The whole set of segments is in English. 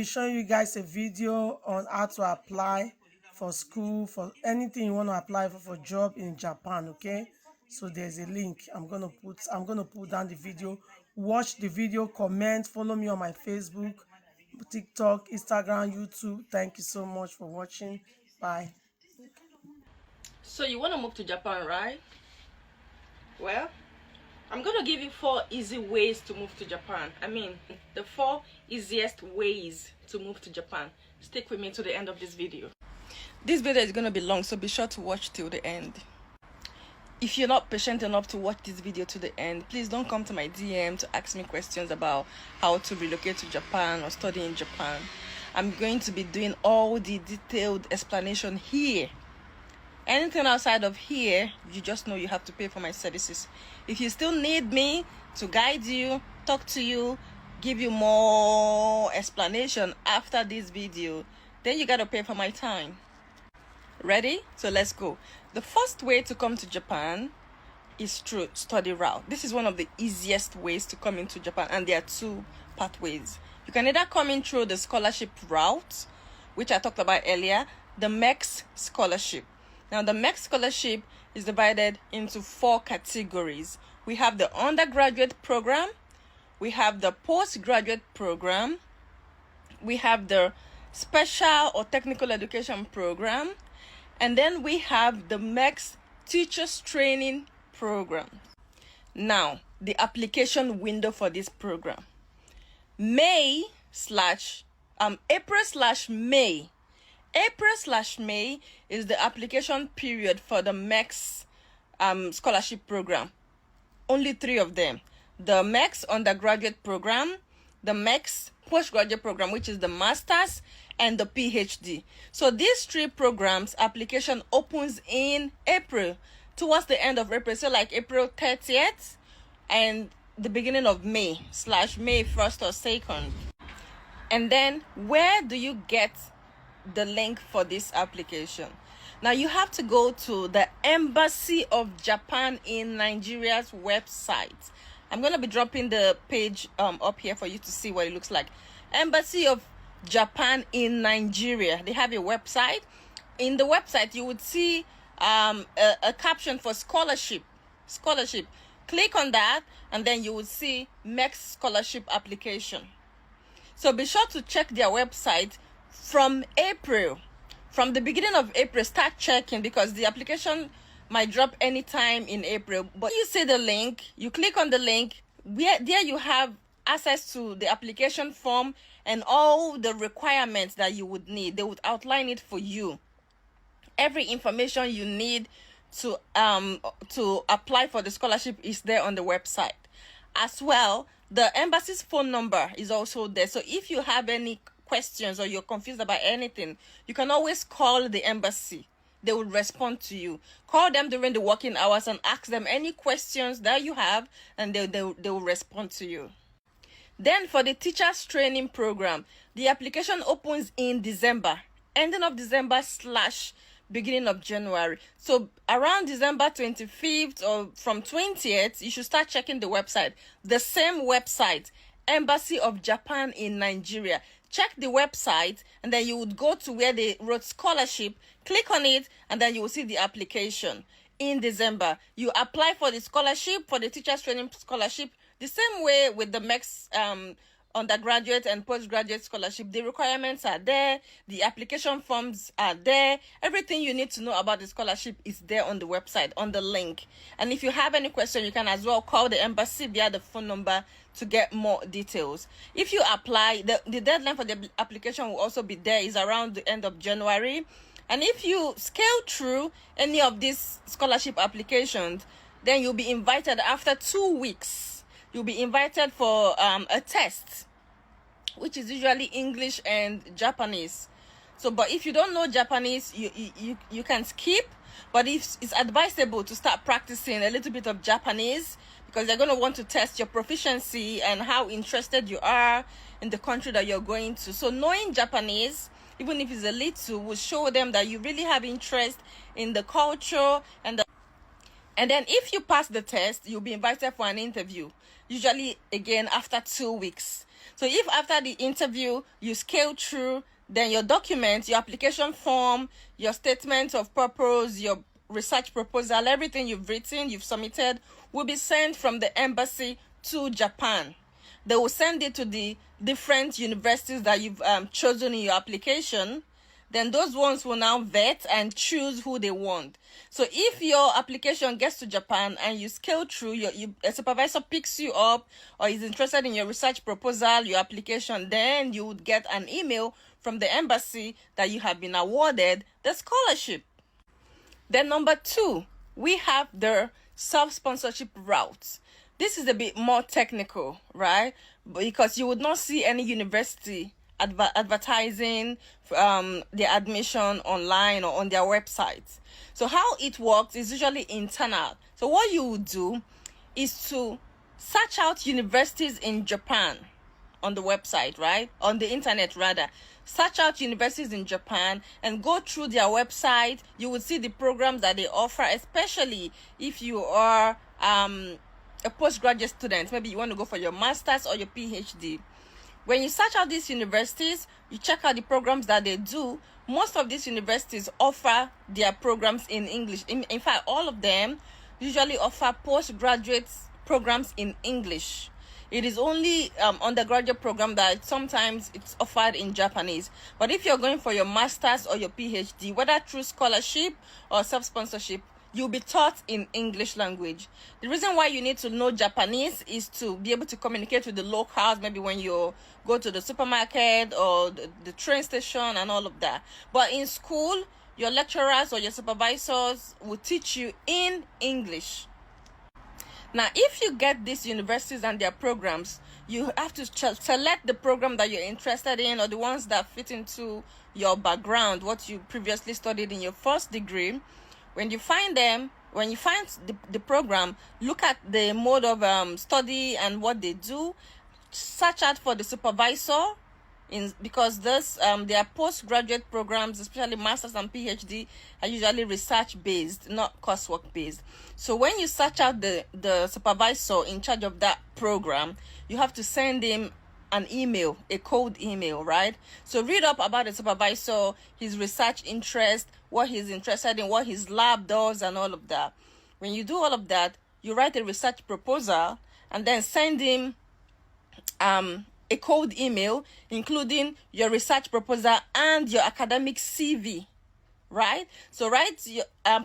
Be showing you guys a video on how to apply for school, for anything you want to apply for job in Japan. Okay, so there's a link I'm gonna put down the video. Watch the video, comment, follow me on my Facebook, TikTok, Instagram, YouTube. Thank you so much for watching. Bye. So you want to move to Japan, right? Well, I'm gonna give you 4 easy ways to move to Japan. I mean, the 4 easiest ways to move to Japan. Stick with me to the end of this video. This video is gonna be long, so be sure to watch till the end. If you're not patient enough to watch this video to the end, please don't come to my DM to ask me questions about how to relocate to Japan or study in Japan. I'm going to be doing all the detailed explanation here. Anything outside of here, you just know you have to pay for my services. If you still need me to guide you, talk to you, give you more explanation after this video, then you gotta pay for my time. Ready? So let's go. The first way to come to Japan is through study route. This is one of the easiest ways to come into Japan, and there are 2 pathways. You can either come in through the scholarship route, which I talked about earlier, the MEX scholarship. Now, the MEX scholarship is divided into 4 categories. We have the undergraduate program, we have the postgraduate program, we have the special or technical education program, and then we have the MEX teachers training program. Now, the application window for this program. April/May. April/May is the application period for the MEX scholarship program. Only 3 of them. The MEX undergraduate program, the MEX postgraduate program, which is the master's, and the PhD. So these 3 programs, application opens in April, towards the end of April. So like April 30th and the beginning of May/May 1st or 2nd. And then where do you get the link for this application? Now you have to go to the Embassy of Japan in Nigeria's website. I'm going to be dropping the page up here for you to see what it looks like. Embassy of Japan in Nigeria. They have a website. In the website you would see a caption for scholarship. Click on that and then you would see MEX scholarship application. So be sure to check their website from April. From the beginning of April, start checking, because the application might drop anytime in April. But you see the link, you click on the link, there you have access to the application form and all the requirements that you would need. They would outline it for you. Every information you need to apply for the scholarship is there on the website. As well, the embassy's phone number is also there. So if you have any questions or you're confused about anything, you can always call the embassy. They will respond to you. Call them during the working hours and ask them any questions that you have, and they will respond to you. Then for the teachers training program, the application opens in December, ending of December / beginning of January. So around December 25th or from 20th, you should start checking the website. The same website, Embassy of Japan in Nigeria. Check the website and then you would go to where they wrote scholarship, click on it, and then you will see the application. In December, you apply for the scholarship, for the teachers training scholarship, the same way with the MEX undergraduate and postgraduate scholarship. The requirements are there, the application forms are there, everything you need to know about the scholarship is there on the website, on the link. And if you have any question, you can as well call the embassy via the phone number to get more details. If you apply, the deadline for the application will also be there, is around the end of January. And if you scale through any of these scholarship applications, then you'll be invited after 2 weeks. You'll be invited for a test, which is usually English and Japanese. So, but if you don't know Japanese, you can skip. But it's advisable to start practicing a little bit of Japanese, because they're going to want to test your proficiency and how interested you are in the country that you're going to. So knowing Japanese, even if it's a little, will show them that you really have interest in the culture and then if you pass the test, you'll be invited for an interview, usually again after 2 weeks. So if after the interview you scale through, then your documents, your application form, your statement of purpose, your research proposal, everything you've written, you've submitted, will be sent from the embassy to Japan. They will send it to the different universities that you've chosen in your application. Then those ones will now vet and choose who they want. So if your application gets to Japan and you scale through, a supervisor picks you up or is interested in your research proposal, your application, then you would get an email from the embassy that you have been awarded the scholarship. Then number 2, we have the self-sponsorship route. This is a bit more technical, right? Because you would not see any university advertising their admission online or on their website. So how it works is usually internal. So what you would do is to search out universities in Japan on the website, right? On the internet rather. Search out universities in Japan and go through their website. You will see the programs that they offer, especially if you are a postgraduate student. Maybe you want to go for your master's or your PhD. When you search out these universities, you check out the programs that they do. Most of these universities offer their programs in English. In fact, all of them usually offer postgraduate programs in English. It is only undergraduate program that sometimes it's offered in Japanese. But if you're going for your master's or your PhD, whether through scholarship or self-sponsorship, you'll be taught in English language. The reason why you need to know Japanese is to be able to communicate with the locals, maybe when you go to the supermarket or the train station and all of that. But in school, your lecturers or your supervisors will teach you in English. Now, if you get these universities and their programs, you have to select the program that you're interested in or the ones that fit into your background, what you previously studied in your first degree. When you find them, when you find the program, look at the mode of study and what they do. Search out for the supervisor, because their postgraduate programs, especially masters and PhD, are usually research based, not coursework based. So when you search out the supervisor in charge of that program, you have to send him an email, a cold email, right? So read up about the supervisor, his research interest, what he's interested in, what his lab does, and all of that. When you do all of that, you write a research proposal and then send him a cold email, including your research proposal and your academic CV, right? So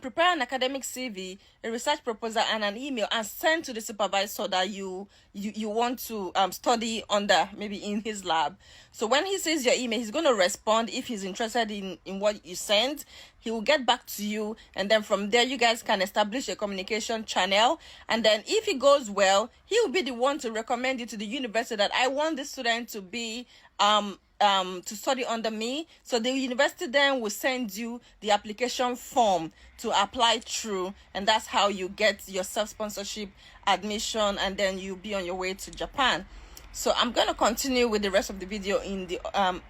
prepare an academic CV, a research proposal, and an email, and send to the supervisor that you want to study under, maybe in his lab. So when he sees your email, he's going to respond. If he's interested in what you sent, he will get back to you, and then from there you guys can establish a communication channel. And then if it goes well, he will be the one to recommend it to the university that I want this student to be to study under me. So the university then will send you the application form to apply through, and that's how you get your self-sponsorship admission, and then you'll be on your way to Japan. So I'm going to continue with the rest of the video in the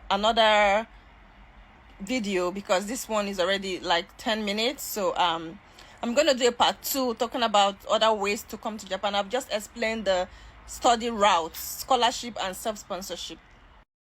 another video, because this one is already like 10 minutes. So I'm going to do a part 2 talking about other ways to come to Japan. I've just explained the study routes, scholarship and self-sponsorship.